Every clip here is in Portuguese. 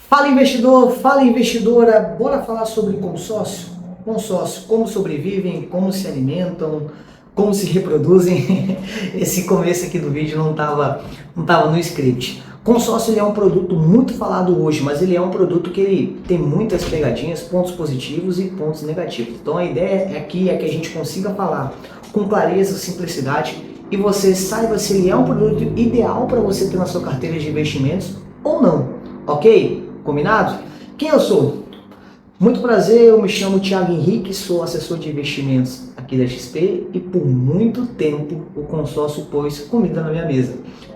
Fala investidor, fala investidora, bora falar sobre consórcio? Consórcio, como sobrevivem, como se alimentam, como se reproduzem. Esse começo aqui do vídeo não tava no script. Consórcio ele é um produto muito falado hoje, mas ele é um produto que ele tem muitas pegadinhas, pontos positivos e pontos negativos. Então a ideia aqui é que a gente consiga falar com clareza, simplicidade e você saiba se ele é um produto ideal para você ter na sua carteira de investimentos ou não, ok? Combinado? Quem eu sou? Muito prazer, eu me chamo Thiago Henrique, sou assessor de investimentos aqui da XP e por muito tempo o consórcio pôs comida na minha mesa.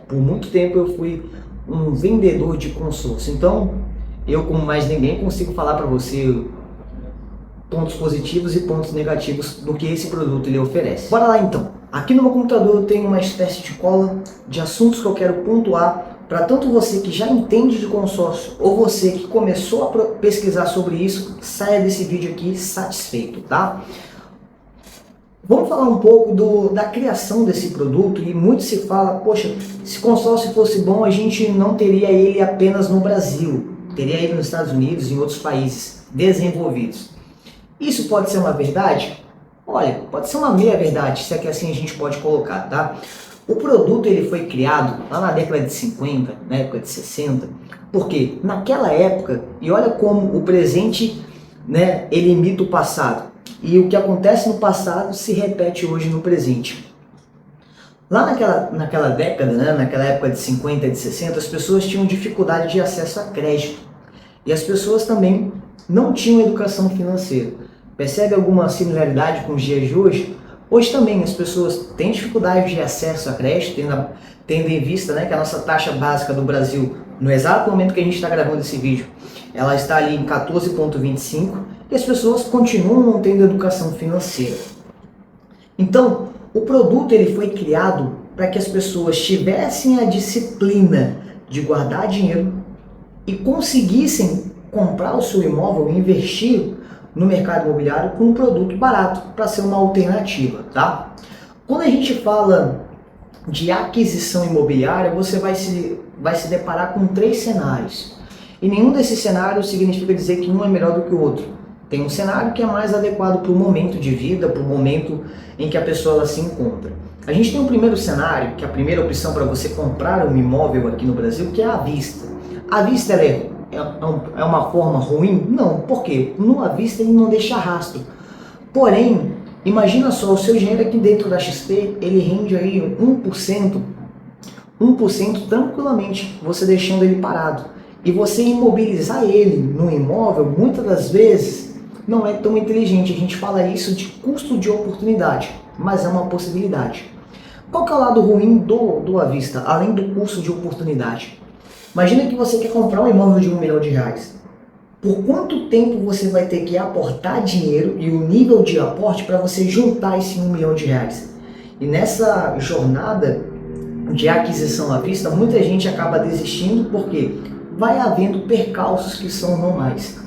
Por muito tempo eu fui um vendedor de consórcio, então eu, como mais ninguém, consigo falar para você pontos positivos e pontos negativos do que esse produto ele oferece. Bora lá então. Aqui no meu computador eu tenho uma espécie de cola de assuntos que eu quero pontuar para tanto você que já entende de consórcio ou você que começou a pesquisar sobre isso, saia desse vídeo aqui satisfeito, tá? Vamos falar um pouco da criação desse produto e muito se fala, poxa, se consórcio fosse bom a gente não teria ele apenas no Brasil, teria ele nos Estados Unidos e em outros países desenvolvidos. Isso pode ser uma verdade? Olha, pode ser uma meia verdade, se é que assim a gente pode colocar, tá? O produto ele foi criado lá na década de 50, na época de 60, porque naquela época, e olha como o presente, né, ele imita o passado, e o que acontece no passado se repete hoje no presente. Lá naquela década, né, naquela época de 50 e de 60, as pessoas tinham dificuldade de acesso a crédito, e as pessoas também não tinham educação financeira. Percebe alguma similaridade com os dias de hoje? Hoje também as pessoas têm dificuldade de acesso a crédito, tendo em vista, né, que a nossa taxa básica do Brasil, no exato momento que a gente está gravando esse vídeo, ela está ali em 14,25 e as pessoas continuam não tendo educação financeira. Então, o produto ele foi criado para que as pessoas tivessem a disciplina de guardar dinheiro e conseguissem comprar o seu imóvel e investir no mercado imobiliário com um produto barato para ser uma alternativa, tá? Quando a gente fala de aquisição imobiliária, você vai se deparar com 3 cenários. E nenhum desses cenários significa dizer que um é melhor do que o outro. Tem um cenário que é mais adequado para o momento de vida, para o momento em que a pessoa ela se encontra. A gente tem um primeiro cenário, que é a primeira opção para você comprar um imóvel aqui no Brasil, que é à vista. À vista ela é uma forma ruim? Não, por quê? No à vista ele não deixa rastro. Porém, imagina só, o seu dinheiro aqui dentro da XP, ele rende aí 1% tranquilamente, você deixando ele parado. E você imobilizar ele no imóvel, muitas das vezes, não é tão inteligente. A gente fala isso de custo de oportunidade, mas é uma possibilidade. Qual que é o lado ruim do à vista, além do custo de oportunidade? Imagina que você quer comprar um imóvel de R$1 milhão. Por quanto tempo você vai ter que aportar dinheiro e o nível de aporte para você juntar esse R$1 milhão? E nessa jornada de aquisição à vista, muita gente acaba desistindo porque vai havendo percalços que são normais.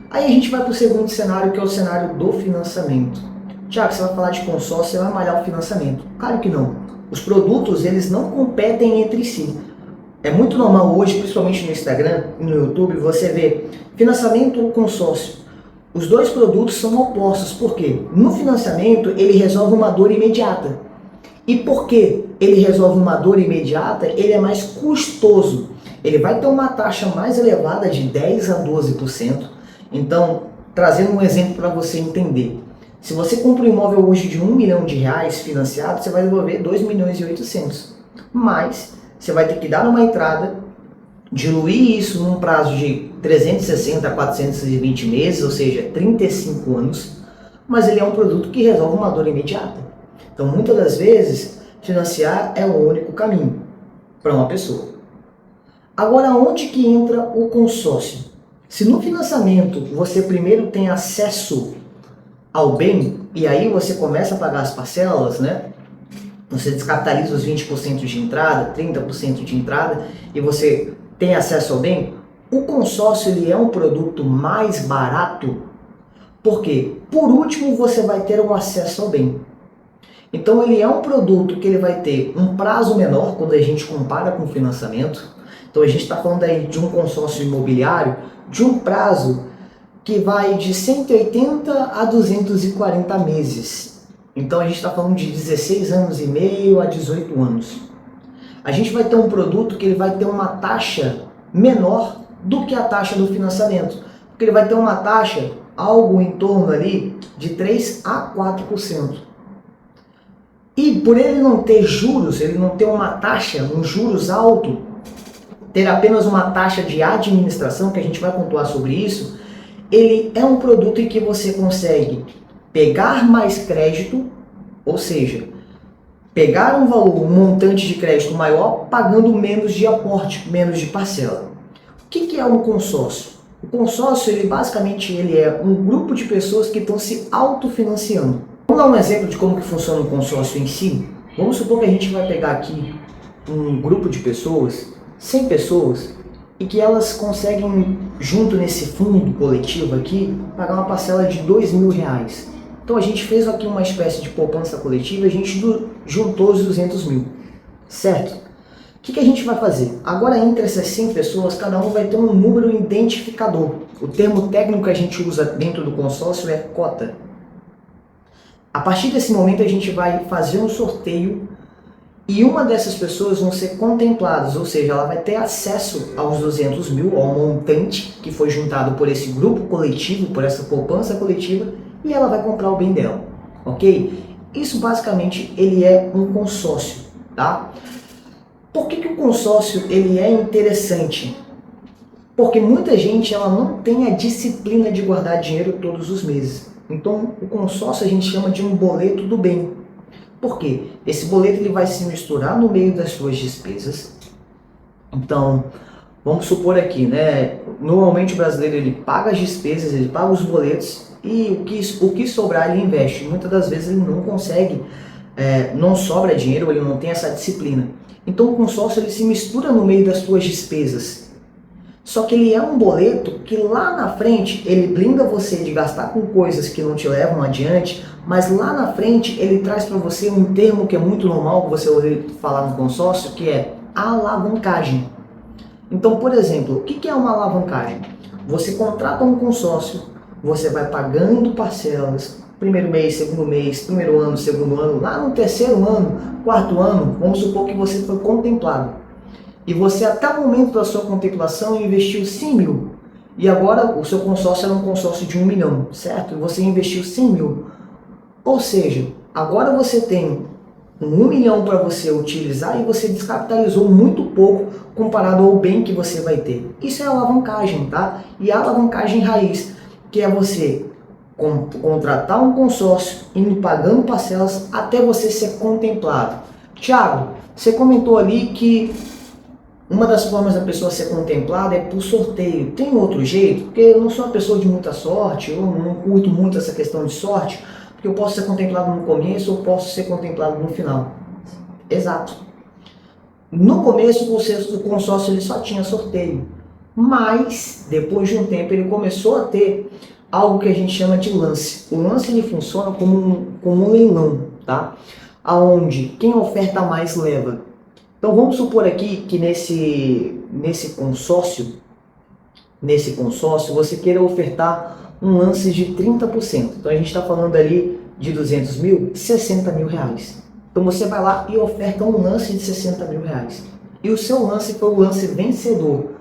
Aí a gente vai para o segundo cenário, que é o cenário do financiamento. Tiago, você vai falar de consórcio, você vai malhar o financiamento. Claro que não. Os produtos, eles não competem entre si. É muito normal hoje, principalmente no Instagram e no YouTube, você ver financiamento ou consórcio. Os dois produtos são opostos, por quê? No financiamento, ele resolve uma dor imediata. E por que ele resolve uma dor imediata? Ele é mais custoso. Ele vai ter uma taxa mais elevada de 10 a 12%. Então, trazendo um exemplo para você entender. Se você compra um imóvel hoje de R$1 milhão financiado, você vai devolver 2,8 milhões. Mas você vai ter que dar uma entrada, diluir isso num prazo de 360 a 420 meses, ou seja, 35 anos, mas ele é um produto que resolve uma dor imediata. Então, muitas das vezes, financiar é o único caminho para uma pessoa. Agora, onde que entra o consórcio? Se no financiamento você primeiro tem acesso ao bem, e aí você começa a pagar as parcelas, né? Você descapitaliza os 20% de entrada, 30% de entrada, e você tem acesso ao bem, o consórcio ele é um produto mais barato, porque, por último, você vai ter um acesso ao bem. Então ele é um produto que ele vai ter um prazo menor quando a gente compara com o financiamento, Então a gente está falando aí de um consórcio imobiliário de um prazo que vai de 180 a 240 meses. Então a gente está falando de 16 anos e meio a 18 anos. A gente vai ter um produto que ele vai ter uma taxa menor do que a taxa do financiamento, porque ele vai ter uma taxa algo em torno ali de 3 a 4%. E por ele não ter juros, ele não ter uma taxa, um juros alto, ter apenas uma taxa de administração, que a gente vai pontuar sobre isso, ele é um produto em que você consegue pegar mais crédito, ou seja, pegar um valor, um montante de crédito maior, pagando menos de aporte, menos de parcela. O que é um consórcio? O consórcio, basicamente, ele é um grupo de pessoas que estão se autofinanciando. Vamos dar um exemplo de como que funciona o consórcio em si? Vamos supor que a gente vai pegar aqui um grupo de pessoas, 100 pessoas, e que elas conseguem, junto nesse fundo coletivo aqui, pagar uma parcela de R$2.000. Então a gente fez aqui uma espécie de poupança coletiva e a gente juntou os 200 mil, certo? O que a gente vai fazer? Agora, entre essas 100 pessoas, cada um vai ter um número identificador. O termo técnico que a gente usa dentro do consórcio é cota. A partir desse momento a gente vai fazer um sorteio e uma dessas pessoas vão ser contempladas, ou seja, ela vai ter acesso aos 200 mil, ao montante que foi juntado por esse grupo coletivo, por essa poupança coletiva, e ela vai comprar o bem dela, ok? Isso basicamente ele é um consórcio, tá? Por que o consórcio ele é interessante? Porque muita gente ela não tem a disciplina de guardar dinheiro todos os meses. Então o consórcio a gente chama de um boleto do bem. Por quê? Esse boleto ele vai se misturar no meio das suas despesas. Então, vamos supor aqui, né? Normalmente o brasileiro ele paga as despesas, ele paga os boletos e o que sobrar ele investe. Muitas das vezes ele não consegue, não sobra dinheiro, ele não tem essa disciplina. Então o consórcio ele se mistura no meio das suas despesas. Só que ele é um boleto que lá na frente ele blinda você de gastar com coisas que não te levam adiante, mas lá na frente ele traz para você um termo que é muito normal que você ouvir falar no consórcio, que é alavancagem. Então, por exemplo, o que é uma alavancagem? Você contrata um consórcio, você vai pagando parcelas, primeiro mês, primeiro ano, segundo ano, lá no terceiro ano, quarto ano, vamos supor que você foi contemplado. E você até o momento da sua contemplação investiu 100 mil. E agora o seu consórcio era um consórcio de 1 milhão, certo? E você investiu 100 mil. Ou seja, agora você tem 1 milhão para você utilizar e você descapitalizou muito pouco comparado ao bem que você vai ter. Isso é alavancagem, tá? E a alavancagem raiz, que é você contratar um consórcio, indo pagando parcelas até você ser contemplado. Thiago, você comentou ali que uma das formas da pessoa ser contemplada é por sorteio. Tem outro jeito? Porque eu não sou uma pessoa de muita sorte, eu não curto muito essa questão de sorte, porque eu posso ser contemplado no começo ou posso ser contemplado no final. Exato. No começo o consórcio ele só tinha sorteio, mas depois de um tempo ele começou a ter algo que a gente chama de lance. O lance ele funciona como um leilão, tá? Aonde quem oferta mais leva. Então vamos supor aqui que nesse consórcio você queira ofertar um lance de 30%. Então a gente está falando ali de 200 mil, 60 mil reais. Então você vai lá e oferta um lance de 60 mil reais. E o seu lance foi o lance vencedor.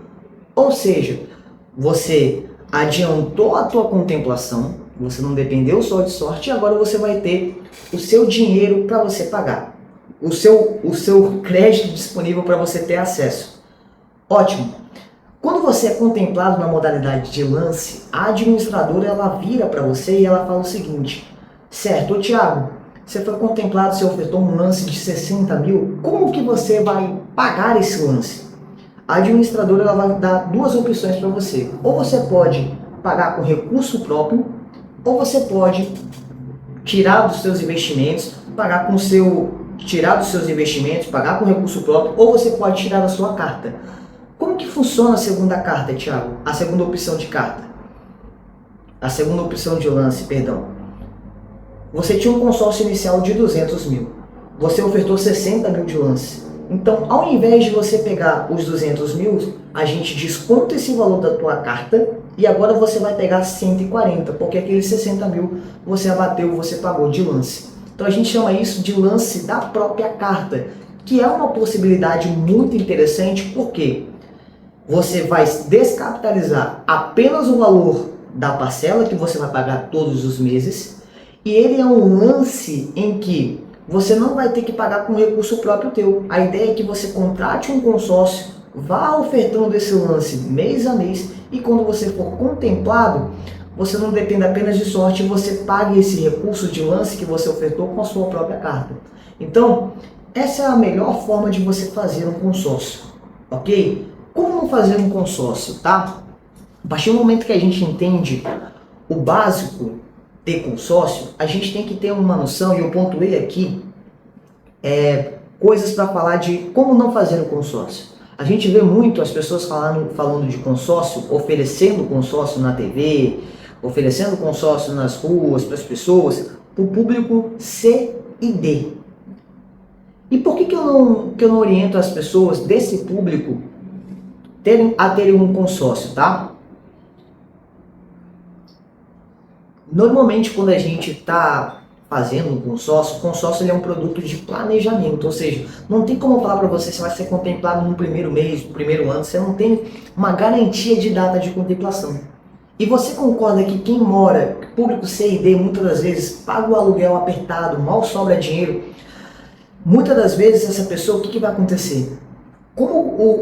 Ou seja, você adiantou a tua contemplação, você não dependeu só de sorte e agora você vai ter o seu dinheiro para você pagar. O seu crédito disponível para você ter acesso. Ótimo. Quando você é contemplado na modalidade de lance, a administradora ela vira para você e ela fala o seguinte: certo, Thiago, você foi contemplado, você ofertou um lance de 60 mil, como que você vai pagar esse lance? A administradora ela vai dar duas opções para você. Ou você pode pagar com recurso próprio, ou você pode tirar dos seus investimentos, pagar com pagar com recurso próprio, ou você pode tirar da sua carta. Como que funciona a segunda carta, Thiago? A segunda opção de carta. A segunda opção de lance, perdão. Você tinha um consórcio inicial de 200 mil. Você ofertou 60 mil de lance. Então, ao invés de você pegar os 200 mil, a gente desconta esse valor da tua carta e agora você vai pegar 140, porque aqueles 60 mil você abateu, você pagou de lance. Então a gente chama isso de lance da própria carta, que é uma possibilidade muito interessante, porque você vai descapitalizar apenas o valor da parcela que você vai pagar todos os meses, e ele é um lance em que você não vai ter que pagar com recurso próprio teu. A ideia é que você contrate um consórcio, vá ofertando esse lance mês a mês, e quando você for contemplado, você não depende apenas de sorte, você pague esse recurso de lance que você ofertou com a sua própria carta. Então, essa é a melhor forma de você fazer um consórcio, ok? Como fazer um consórcio, tá? A partir do momento que a gente entende o básico de consórcio, a gente tem que ter uma noção, e eu pontuei aqui, coisas para falar de como não fazer um consórcio. A gente vê muito as pessoas falando de consórcio, oferecendo consórcio na TV, oferecendo consórcio nas ruas para as pessoas, para o público C e D. E por que eu não oriento as pessoas desse público a terem um consórcio, tá? Normalmente, quando a gente está fazendo um consórcio, o consórcio ele é um produto de planejamento, ou seja, não tem como falar para você se vai ser contemplado no primeiro mês, no primeiro ano, você não tem uma garantia de data de contemplação. E você concorda que quem mora, público C e D, muitas das vezes paga o aluguel apertado, mal sobra dinheiro, muitas das vezes essa pessoa, o que vai acontecer? Como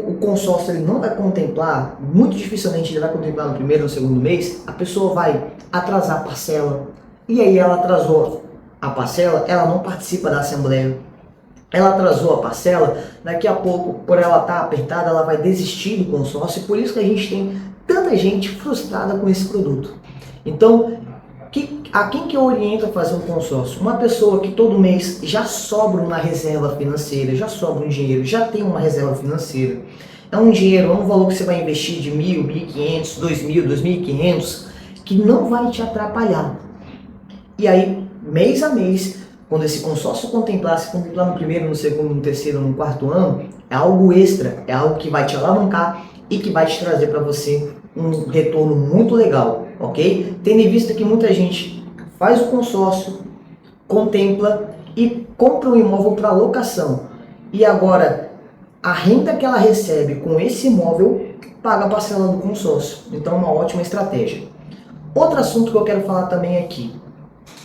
o consórcio ele não vai contemplar, muito dificilmente ele vai contemplar no primeiro ou no segundo mês, a pessoa vai atrasar a parcela. E aí ela atrasou a parcela, ela não participa da assembleia. Ela atrasou a parcela, daqui a pouco, por ela estar apertada, ela vai desistir do consórcio. E por isso que a gente tem tanta gente frustrada com esse produto. Então, a quem que eu oriento a fazer um consórcio? Uma pessoa que todo mês já sobra uma reserva financeira, já sobra um dinheiro, já tem uma reserva financeira. É um dinheiro, é um valor que você vai investir de 1.000, 1.500, 2.000, 2.500, que não vai te atrapalhar. E aí, mês a mês, quando esse consórcio se contemplar no primeiro, no segundo, no terceiro, no quarto ano, é algo extra, é algo que vai te alavancar e que vai te trazer para você um retorno muito legal, ok? Tendo em vista que muita gente faz o consórcio, contempla e compra um imóvel para locação. E agora, a renda que ela recebe com esse imóvel paga a parcela do consórcio. Então, é uma ótima estratégia. Outro assunto que eu quero falar também aqui,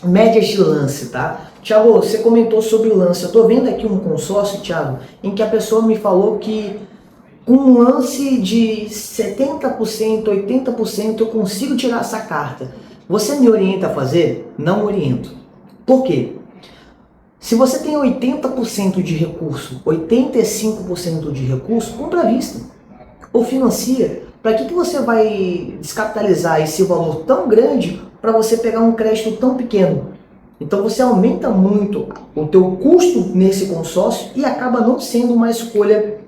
médias de lance, tá? Thiago, você comentou sobre o lance. Eu tô vendo aqui um consórcio, Thiago, em que a pessoa me falou que com um lance de 70%, 80% eu consigo tirar essa carta. Você me orienta a fazer? Não oriento. Por quê? Se você tem 80% de recurso, 85% de recurso, compra à vista. Ou financia. Para que você vai descapitalizar esse valor tão grande para você pegar um crédito tão pequeno? Então você aumenta muito o teu custo nesse consórcio e acaba não sendo uma escolha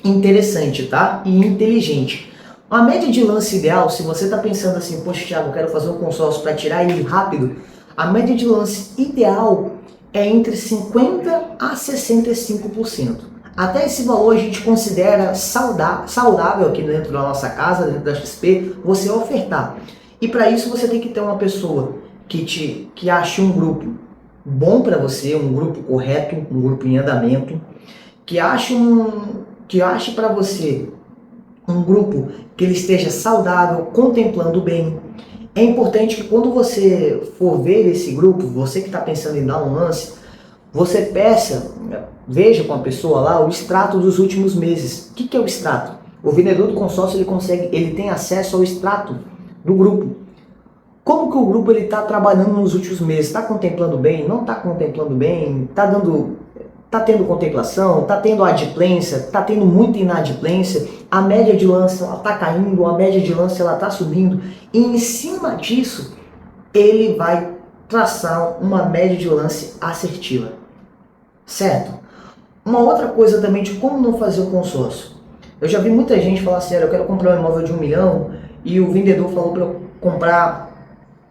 interessante, tá? E inteligente. A média de lance ideal, se você está pensando assim, poxa, Thiago, eu quero fazer um consórcio para tirar ele rápido, a média de lance ideal é entre 50% a 65%. Até esse valor a gente considera saudável aqui dentro da nossa casa, dentro da XP, você ofertar. E para isso você tem que ter uma pessoa que ache um grupo bom para você, um grupo correto, um grupo em andamento, que ache para você um grupo que ele esteja saudável, contemplando bem. É importante que quando você for ver esse grupo, você que está pensando em dar um lance, você veja com a pessoa lá o extrato dos últimos meses. O que é o extrato? O vendedor do consórcio ele tem acesso ao extrato do grupo. Como que o grupo está trabalhando nos últimos meses? Está contemplando bem? Não está contemplando bem? Está tendo contemplação? Está tendo adimplência? Está tendo muita inadimplência? A média de lance está caindo? A média de lance está subindo? E em cima disso, ele vai traçar uma média de lance assertiva. Certo? Uma outra coisa também de como não fazer o consórcio. Eu já vi muita gente falar assim, eu quero comprar um imóvel de 1 milhão e o vendedor falou para eu comprar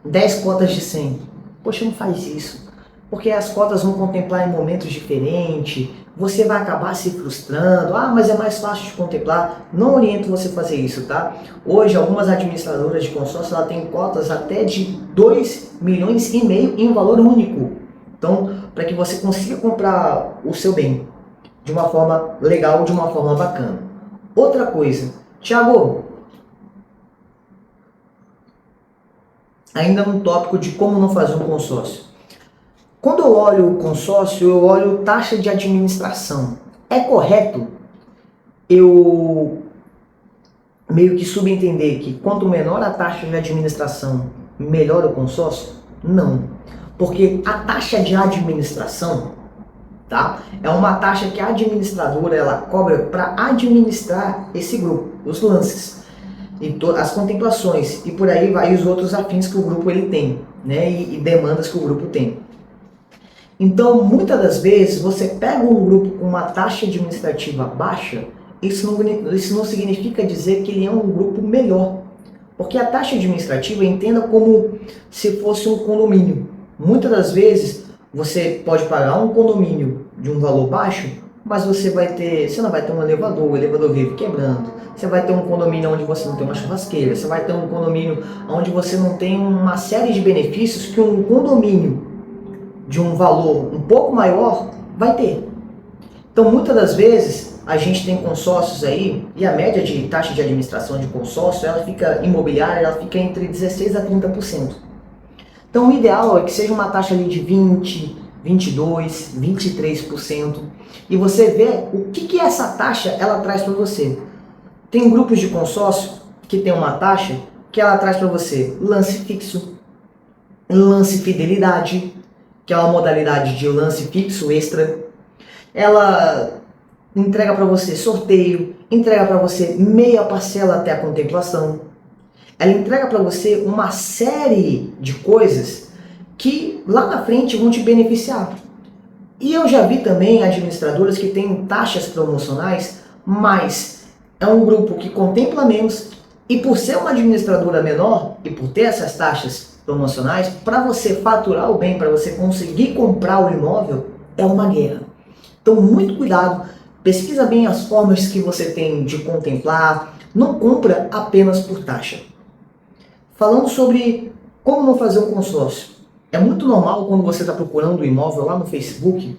10 cotas de 100. Poxa, não faz isso. porque as cotas vão contemplar em momentos diferentes, você vai acabar se frustrando, mas é mais fácil de contemplar. Não oriento você a fazer isso, tá? Hoje, algumas administradoras de consórcio, ela tem cotas até de 2,5 milhões em valor único. Então, para que você consiga comprar o seu bem de uma forma legal, de uma forma bacana. Outra coisa, Thiago, ainda no tópico de como não fazer um consórcio. Quando eu olho o consórcio, eu olho taxa de administração. É correto eu meio que subentender que quanto menor a taxa de administração, melhor o consórcio? Não. Porque a taxa de administração, tá, é uma taxa que a administradora ela cobra para administrar esse grupo, os lances, e as contemplações, e por aí vai os outros afins que o grupo ele tem, né, e demandas que o grupo tem. Então, muitas das vezes, você pega um grupo com uma taxa administrativa baixa, isso não significa dizer que ele é um grupo melhor. Porque a taxa administrativa entenda como se fosse um condomínio. Muitas das vezes, você pode pagar um condomínio de um valor baixo, mas você não vai ter um elevador, o elevador vive quebrando. Você vai ter um condomínio onde você não tem uma churrasqueira. Você vai ter um condomínio onde você não tem uma série de benefícios que um condomínio de um valor um pouco maior vai ter. Então, muitas das vezes, a gente tem consórcios aí, e a média de taxa de administração de consórcio, ela fica imobiliária, ela fica entre 16% a 30%. Então, o ideal é que seja uma taxa ali de 20%, 22%, 23%, e você vê o que essa taxa ela traz para você. Tem grupos de consórcio que tem uma taxa que ela traz para você lance fixo, lance fidelidade, que é uma modalidade de lance fixo extra. Ela entrega para você sorteio, entrega para você meia parcela até a contemplação. Ela entrega para você uma série de coisas que lá na frente vão te beneficiar. E eu já vi também administradoras que têm taxas promocionais, mas é um grupo que contempla menos, e por ser uma administradora menor e por ter essas taxas promocionais, para você faturar o bem, para você conseguir comprar o imóvel, é uma guerra. Então, muito cuidado, pesquisa bem as formas que você tem de contemplar, não compra apenas por taxa. Falando sobre como não fazer um consórcio. É muito normal quando você está procurando um imóvel lá no Facebook,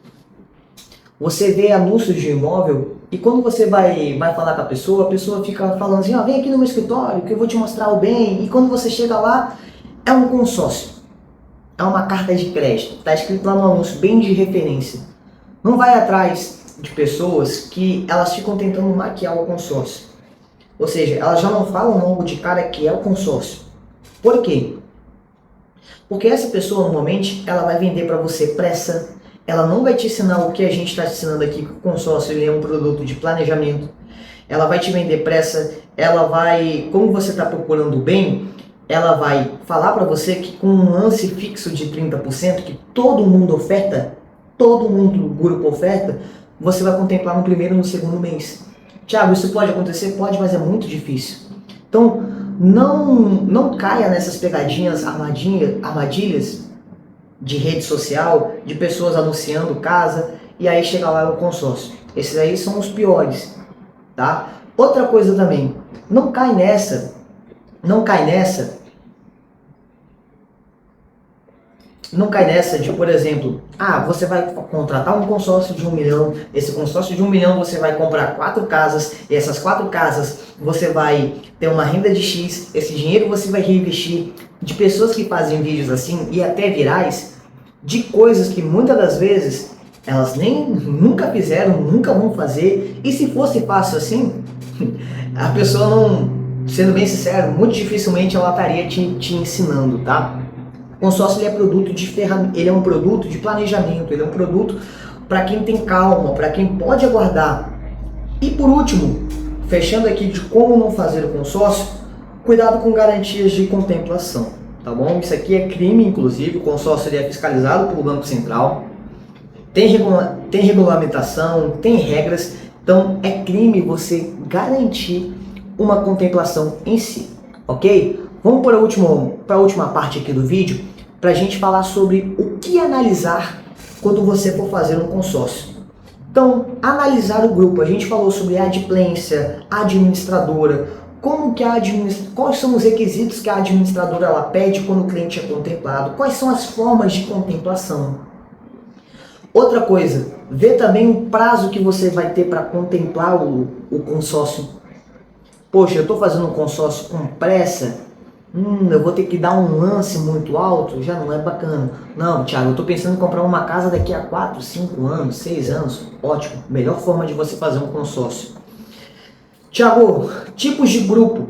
você vê anúncios de imóvel e quando você vai falar com a pessoa fica falando assim, vem aqui no meu escritório que eu vou te mostrar o bem, e quando você chega lá, é um consórcio, é uma carta de crédito, está escrito lá no anúncio, bem de referência. Não vai atrás de pessoas que elas ficam tentando maquiar o consórcio. Ou seja, elas já não falam logo de cara que é o consórcio. Por quê? Porque essa pessoa normalmente ela vai vender para você pressa, ela não vai te ensinar o que a gente está te ensinando aqui, que o consórcio ele é um produto de planejamento. Ela vai te vender pressa, ela vai, como você está procurando bem, ela vai falar para você que com um lance fixo de 30%, que todo mundo oferta, todo mundo do grupo oferta, você vai contemplar no primeiro e no segundo mês. Thiago, isso pode acontecer? Pode, mas é muito difícil. Então, não caia nessas pegadinhas, armadilhas de rede social, de pessoas anunciando casa, e aí chega lá no consórcio. Esses aí são os piores, tá? Outra coisa também, não cai nessa de, por exemplo, você vai contratar um consórcio de 1 milhão, esse consórcio de 1 milhão você vai comprar 4 casas, e essas 4 casas você vai ter uma renda de X, esse dinheiro você vai reinvestir, de pessoas que fazem vídeos assim, e até virais, de coisas que muitas das vezes elas nunca fizeram, nunca vão fazer, e se fosse fácil assim, a pessoa não, sendo bem sincero, muito dificilmente ela estaria te ensinando, tá? O consórcio ele é um produto de planejamento, ele é um produto para quem tem calma, para quem pode aguardar. E por último, fechando aqui de como não fazer o consórcio, cuidado com garantias de contemplação, tá bom? Isso aqui é crime, inclusive, o consórcio ele é fiscalizado pelo Banco Central, tem regulamentação, tem regras, então é crime você garantir uma contemplação em si, ok? Vamos para a última parte aqui do vídeo, para a gente falar sobre o que analisar quando você for fazer um consórcio? Então, analisar o grupo. A gente falou sobre adimplência, administradora, quais são os requisitos que a administradora ela pede quando o cliente é contemplado, quais são as formas de contemplação. Outra coisa, ver também o prazo que você vai ter para contemplar o consórcio. Poxa, eu estou fazendo um consórcio com pressa, eu vou ter que dar um lance muito alto, já não é bacana. Não, Thiago, eu estou pensando em comprar uma casa daqui a 4, 5 anos, 6 anos. Ótimo, melhor forma de você fazer um consórcio. Thiago, tipos de grupo.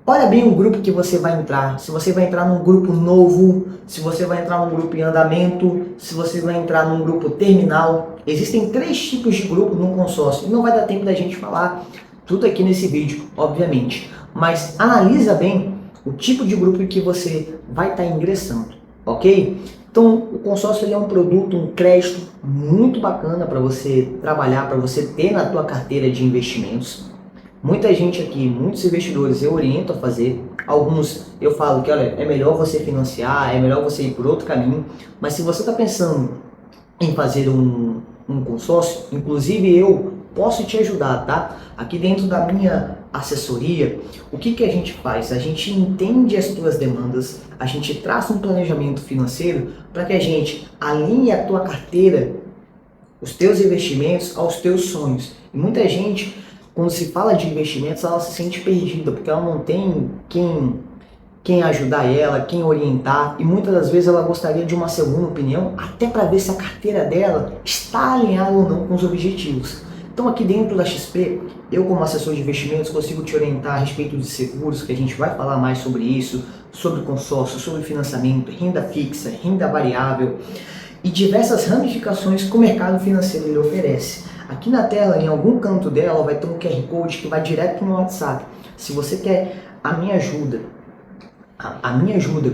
Olha bem o grupo que você vai entrar. Se você vai entrar num grupo novo, se você vai entrar num grupo em andamento, se você vai entrar num grupo terminal. Existem 3 tipos de grupo num consórcio. E não vai dar tempo da gente falar tudo aqui nesse vídeo, obviamente. Mas analisa bem o tipo de grupo que você vai estar ingressando, ok? Então, o consórcio ele é um produto, um crédito muito bacana para você trabalhar, para você ter na tua carteira de investimentos. Muita gente aqui, muitos investidores eu oriento a fazer, alguns eu falo que olha, é melhor você financiar, é melhor você ir por outro caminho, mas se você está pensando em fazer um consórcio, inclusive eu posso te ajudar, tá? Aqui dentro da minha assessoria, o que a gente faz? A gente entende as tuas demandas, a gente traça um planejamento financeiro para que a gente alinhe a tua carteira, os teus investimentos aos teus sonhos. E muita gente, quando se fala de investimentos, ela se sente perdida, porque ela não tem quem ajudar ela, quem orientar, e muitas das vezes ela gostaria de uma segunda opinião, até para ver se a carteira dela está alinhada ou não com os objetivos. Então aqui dentro da XP, eu como assessor de investimentos consigo te orientar a respeito de seguros, que a gente vai falar mais sobre isso, sobre consórcio, sobre financiamento, renda fixa, renda variável e diversas ramificações que o mercado financeiro ele oferece. Aqui na tela, em algum canto dela, vai ter um QR Code que vai direto no WhatsApp. Se você quer a minha ajuda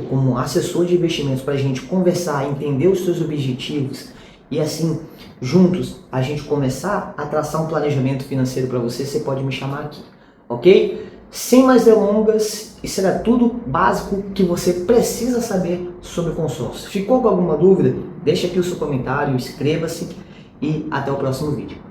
como assessor de investimentos para a gente conversar, entender os seus objetivos e assim, juntos, a gente começar a traçar um planejamento financeiro para você, você pode me chamar aqui, ok? Sem mais delongas, isso era tudo básico que você precisa saber sobre o consórcio. Ficou com alguma dúvida? Deixa aqui o seu comentário, inscreva-se e até o próximo vídeo.